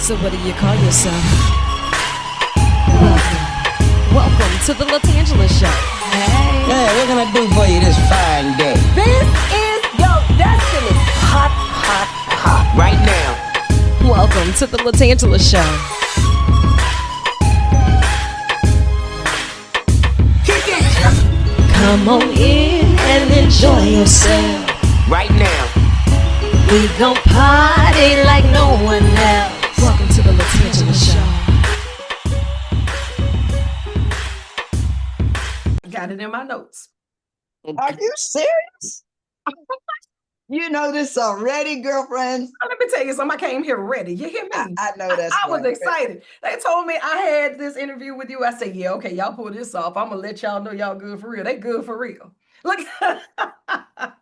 So what do you call yourself? Welcome to the LaTangela Show. Hey. Hey, what can I do for you this fine day? This is your destiny. Hot, hot, hot. Right now. Welcome to the LaTangela Show. Kick it. Come on in and enjoy yourself. Right now. We gon' party like no one else. Welcome to the LaTangela Show. Got it in my notes. Are you serious? You know this already, girlfriend? Let me tell you something. I came here ready. You hear me? I know that's I was right. excited. They told me I had this interview with you. I said, yeah, okay, y'all pull this off. I'm going to let y'all know y'all good for real. They good for real. Look. I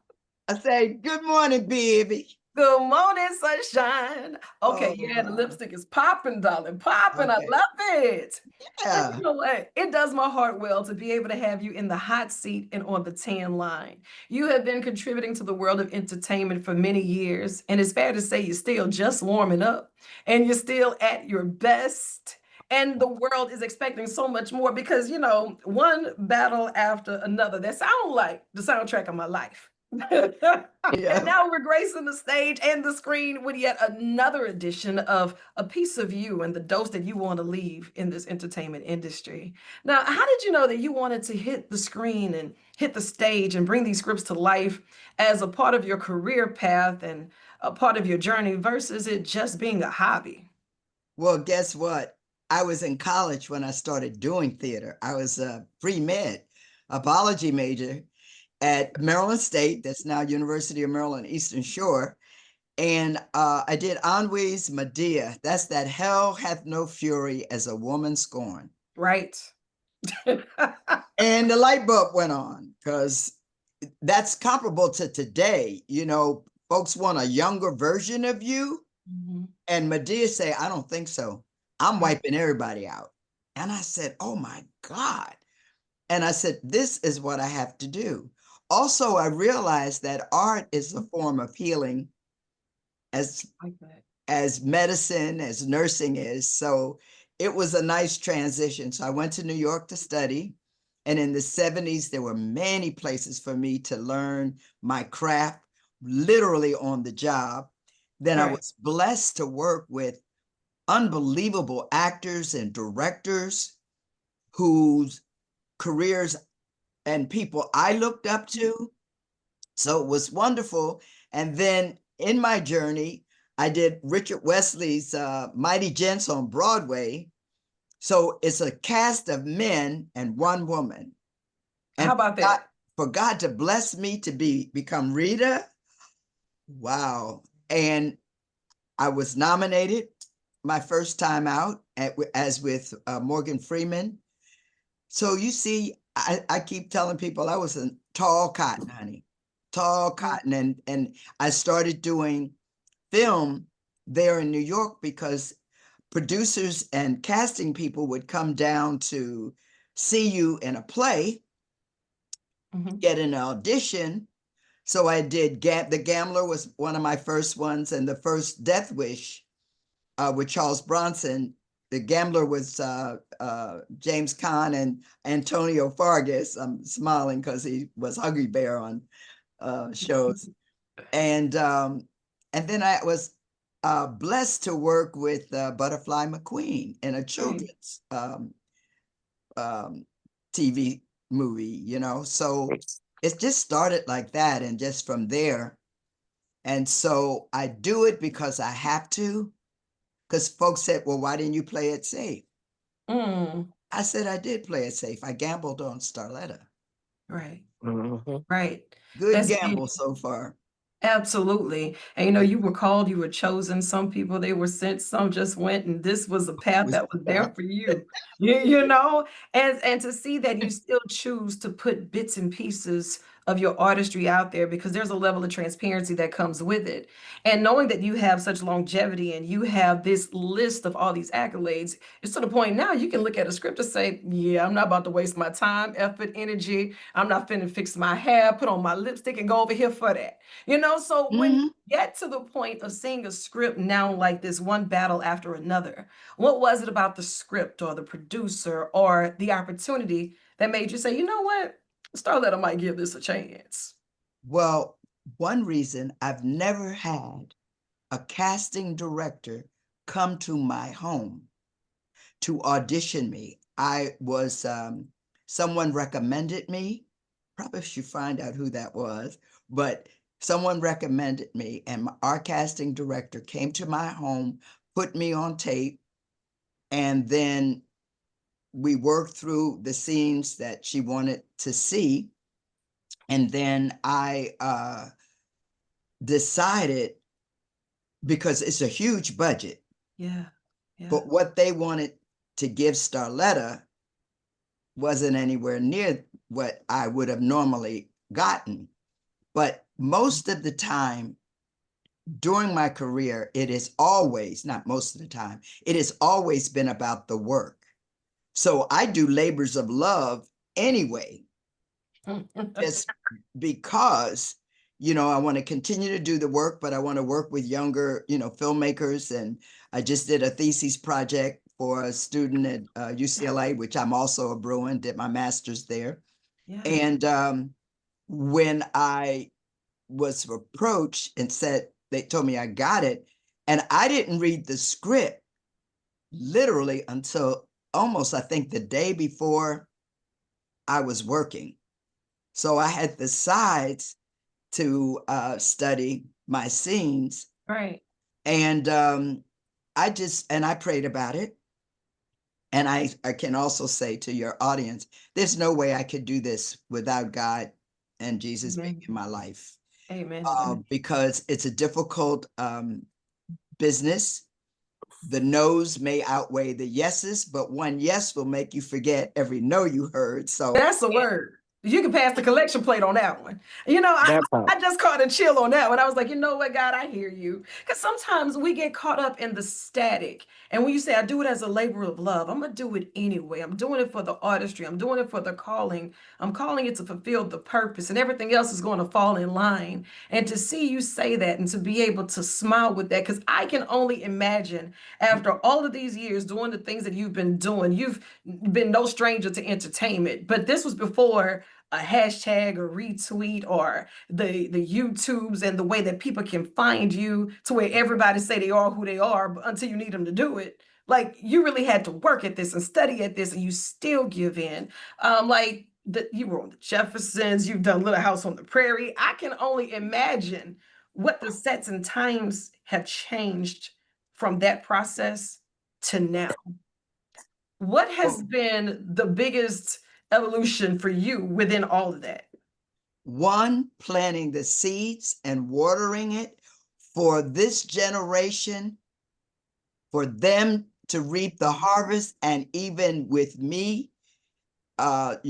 say, good morning, baby. Good morning, sunshine. Okay, yeah, the lipstick is popping, darling. Popping. I Okay. love it. Yeah. And you know what? It does my heart well to be able to have you in the hot seat and on the tan line. You have been contributing to the world of entertainment for many years, and it's fair to say you're still just warming up and you're still at your best. And the world is expecting so much more because, you know, one battle after another. That sounds like the soundtrack of my life. Yeah. And now we're gracing the stage and the screen with yet another edition of a piece of you and the dose that you want to leave in this entertainment industry. Now, how did you know that you wanted to hit the screen and hit the stage and bring these scripts to life as a part of your career path and a part of your journey versus it just being a hobby? Well, guess what? I was in college when I started doing theater. I was a pre-med, a biology major at Maryland State, that's now University of Maryland Eastern Shore. And I did Ennuy's Medea. That's that hell hath no fury as a woman scorned. Right. And the light bulb went on because that's comparable to today. You know, folks want a younger version of you. Mhm. And Medea say, I don't think so. I'm wiping everybody out. And I said, oh my God. And I said, this is what I have to do. Also, I realized that art is a form of healing as Like that. as medicine, as nursing is. So it was a nice transition. So I went to New York to study. And in the 70s, there were many places for me to learn my craft, literally on the job. Then I Right. was blessed to work with unbelievable actors and directors whose careers and people I looked up to. So it was wonderful. And then in my journey, I did Richard Wesley's Mighty Gents on Broadway. So it's a cast of men and one woman. And How about that? for God to bless me to become Rita, wow. And I was nominated my first time out as with Morgan Freeman. So you see, I keep telling people I was a tall cotton, honey, tall cotton. And I started doing film there in New York because producers and casting people would come down to see you in a play, Mhm. get an audition. So I did The Gambler was one of my first ones, and the first Death Wish with Charles Bronson. The Gambler was James Caan and Antonio Fargas. I'm smiling because he was Huggy Bear on shows. And then I was blessed to work with Butterfly McQueen in a children's TV movie, you know. So it just started like that, and just from there. And so I do it because I have to. Because folks said, well, why didn't you play it safe? Mm. I said, I did play it safe. I gambled on Starletta. Right. Mhm. Right. Good That's gamble so far. absolutely. And you know, you were called, you were chosen. Some people they were sent, some just went, and this was a path that was there for you. You know, and to see that you still choose to put bits and pieces of your artistry out there, because there's a level of transparency that comes with it. And knowing that you have such longevity and you have this list of all these accolades, it's to the point now you can look at a script and say, yeah, I'm not about to waste my time, effort, energy. I'm not finna fix my hair, put on my lipstick and go over here for that. So when you Mhm. get to the point of seeing a script now like this, one battle after another, what was it about the script or the producer or the opportunity that made you say, you know what? Starletta might give this a chance. Well, one reason I've never had a casting director come to my home to audition me. I was, someone recommended me. Probably should find out who that was, but someone recommended me, and our casting director came to my home, put me on tape, and then we worked through the scenes that she wanted to see. And then I decided, because it's a huge budget, Yeah. Yeah. but what they wanted to give Starletta wasn't anywhere near what I would have normally gotten. But most of the time during my career, it is always, not most of the time, it has always been about the work. So I do labors of love anyway, just because, I want to continue to do the work, but I want to work with younger, filmmakers. And I just did a thesis project for a student at UCLA, which I'm also a Bruin, did my master's there. Yeah. And when I was approached and said, they told me I got it, and I didn't read the script literally until almost, I think, the day before I was working. So I had the sides to study my scenes. Right. And I prayed about it. And I can also say to your audience, there's no way I could do this without God and Jesus being in my life. Amen. Because it's a difficult business. The no's may outweigh the yeses, but one yes will make you forget every no you heard. So That's a word. You can pass the collection plate on that one. I just caught a chill on that one. I was like, you know what, God, I hear you. Because sometimes we get caught up in the static. And when you say, I do it as a labor of love, I'm going to do it anyway. I'm doing it for the artistry. I'm doing it for the calling. I'm calling it to fulfill the purpose, and everything else is going to fall in line. And to see you say that and to be able to smile with that, because I can only imagine after all of these years doing the things that you've been doing, you've been no stranger to entertainment, but this was before a hashtag or retweet or the YouTubes and the way that people can find you to where everybody say they are who they are, but until you need them to do it. Like, you really had to work at this and study at this, and you still give in. You were on the Jeffersons, you've done Little House on the Prairie. I can only imagine what the sets and times have changed from that process to now. What has been the biggest evolution for you within all of that? one, planting the seeds and watering it for this generation, for them to reap the harvest. And even with me, God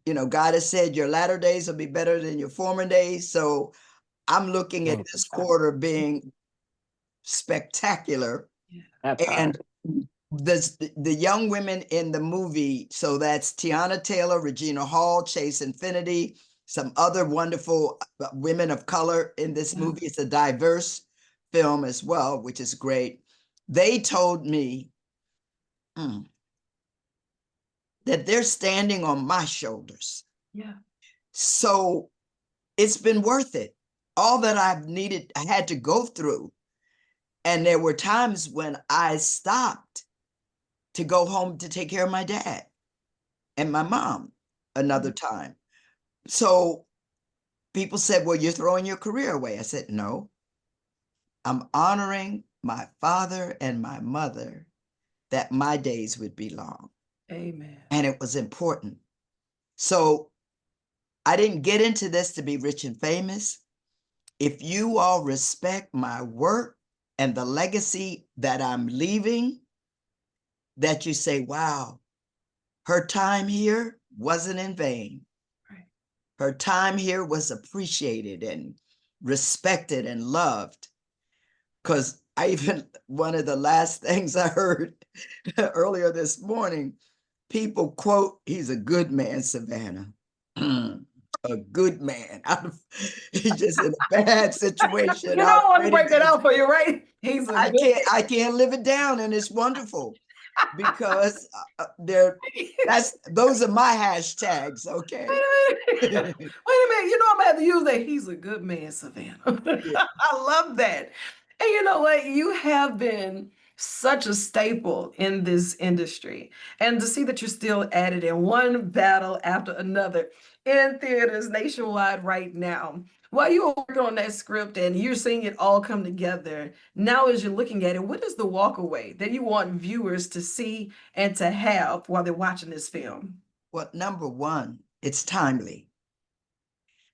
has said your latter days will be better than your former days. So I'm looking at this quarter being spectacular. And the young women in the movie, so that's Tiana Taylor, Regina Hall, Chase Infinity, some other wonderful women of color in this movie. It's a diverse film as well, which is great. They told me that they're standing on my shoulders. Yeah. So it's been worth it. All that I had to go through. And there were times when I stopped to go home to take care of my dad and my mom another time. So people said, well, you're throwing your career away. I said, no, I'm honoring my father and my mother, that my days would be long. Amen. And it was important. So I didn't get into this to be rich and famous. If you all respect my work and the legacy that I'm leaving, that you say, wow, her time here wasn't in vain. Right. Her time here was appreciated and respected and loved. Because one of the last things I heard earlier this morning, people quote, he's a good man, Savannah. A good man. He's just in a bad situation. You know, I want to break that out for you, right? He's a good I can't live it down, and it's wonderful because those are my hashtags. Okay. Wait a minute. You know, I'm gonna have to use that. He's a good man, Savannah. Yeah. I love that. And you know what? You have been such a staple in this industry. And to see that you're still at it in one battle after another in theaters nationwide right now. While you were working on that script and you're seeing it all come together, now as you're looking at it, what is the walkaway that you want viewers to see and to have while they're watching this film? Well, number one, it's timely.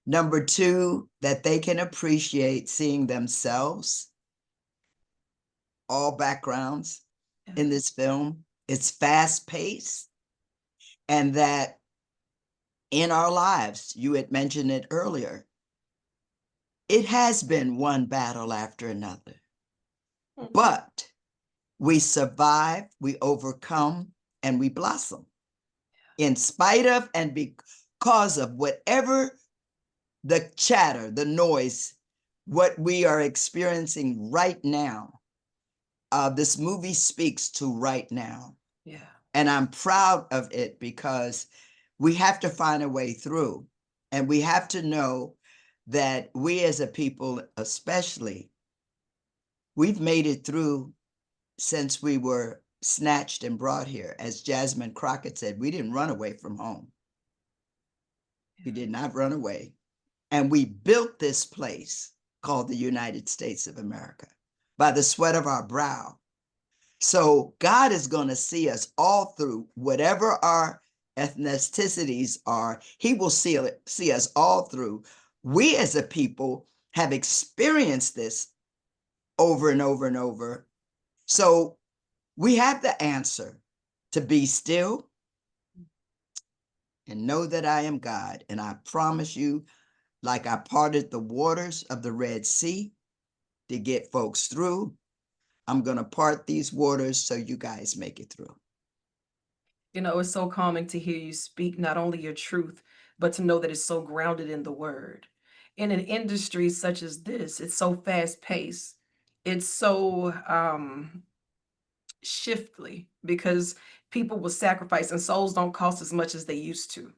Number two, that they can appreciate seeing themselves, all backgrounds in this film. It's fast paced, and that in our lives, you had mentioned it earlier, it has been one battle after another, but we survive, we overcome, and we blossom in spite of and because of whatever the chatter, the noise, what we are experiencing right now. This movie speaks to right now. Yeah. And I'm proud of it because we have to find a way through. And we have to know that we as a people, especially, we've made it through since we were snatched and brought here. As Jasmine Crockett said, we didn't run away from home. We did not run away. And we built this place called the United States of America by the sweat of our brow. So God is going to see us all through whatever our ethnicities are. He will see us all through. We as a people have experienced this over and over and over. So we have the answer to be still and know that I am God. And I promise you, like I parted the waters of the Red Sea to get folks through, I'm going to part these waters so you guys make it through. You know, it's so calming to hear you speak not only your truth, but to know that it's so grounded in the word. In an industry such as this, it's so fast paced. It's so shiftly because people will sacrifice and souls don't cost as much as they used to.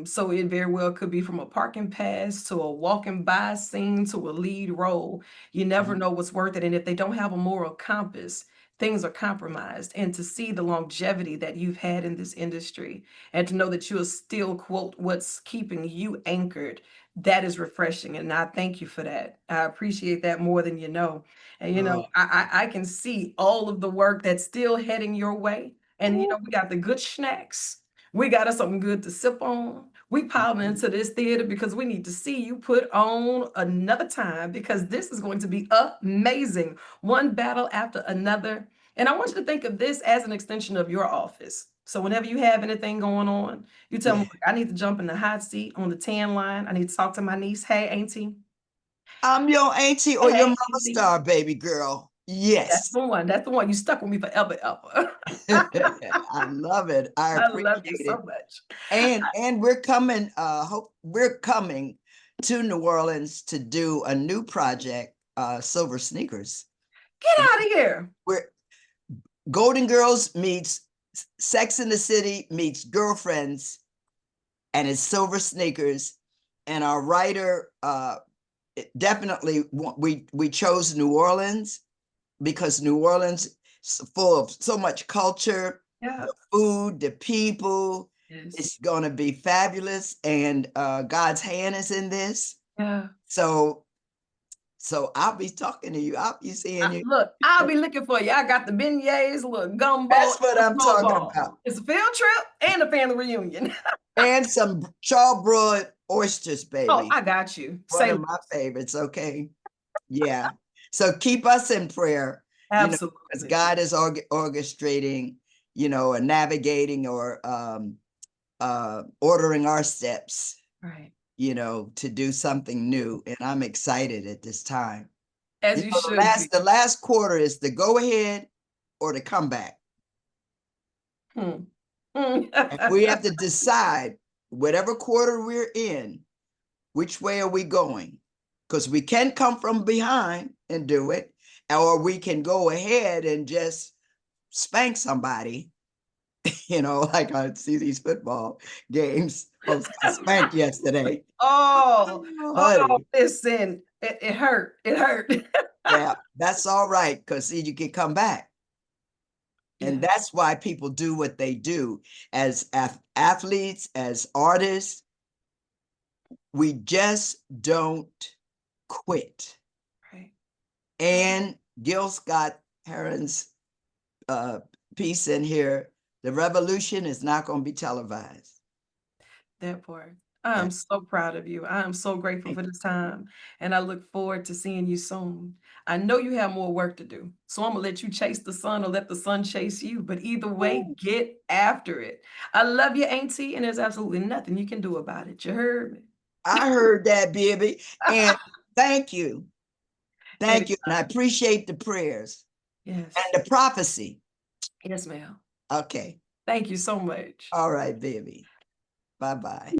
So it very well could be from a parking pass to a walking by scene to a lead role. You never know what's worth it. And if they don't have a moral compass, things are compromised. And to see the longevity that you've had in this industry and to know that you'll still quote what's keeping you anchored, that is refreshing. And I thank you for that. I appreciate that more than you know. And, you know, I can see all of the work that's still heading your way. And, you know, we got the good snacks. We got us something good to sip on. We piled into this theater because we need to see you put on another time because this is going to be amazing. One battle after another. And I want you to think of this as an extension of your office. So whenever you have anything going on, you tell me, I need to jump in the hot seat on the tan line. I need to talk to my niece. Hey, auntie. I'm your auntie or Hey, your mama auntie. star, baby girl. Yes. That's the one. That's the one. You stuck with me forever, ever. I love it. I love you appreciate so it. much. And we're coming, we're coming to New Orleans to do a new project, Silver Sneakers. Get out of here. Where Golden Girls meets Sex in the City meets Girlfriends, and it's Silver Sneakers. And our writer, definitely, we chose New Orleans because New Orleans is full of so much culture, the food, the people. It's going to be fabulous. And God's hand is in this. Yeah. So I'll be talking to you. I'll be seeing you. Look, I'll be looking for you. I got the beignets, little gumbo. That's what I'm talking about. It's a field trip and a family reunion. And some charbroiled oysters, baby. Oh, I got you. One of my favorites, okay? Yeah. So keep us in prayer. Absolutely. You know, as God is orchestrating, you know, or navigating or ordering our steps. Right. you know, to do something new. And I'm excited at this time. As You you know, should be. the last quarter is the go ahead or the comeback. Hmm. And we have to decide whatever quarter we're in, which way are we going? Because we can come from behind and do it, or we can go ahead and just spank somebody. You know, like I see these football games. Folks got spanked yesterday. Oh, Honey. listen, it hurt. It hurt. Yeah, that's all right, because see, you can come back. And Yeah. that's why people do what they do as athletes, as artists. We just don't quit. Right. And Gil Scott Heron's piece in here, the revolution is not going to be televised. That part. I am so proud of you. I am so grateful for this time. And I look forward to seeing you soon. I know you have more work to do. So I'm going to let you chase the sun or let the sun chase you. But either way, get after it. I love you, Auntie, and there's absolutely nothing you can do about it. You heard me. I heard that, baby. And thank you. Thank you. And I appreciate the prayers Yes. and the prophecy. Yes, ma'am. Okay. Thank you so much. All right, baby. Bye-bye.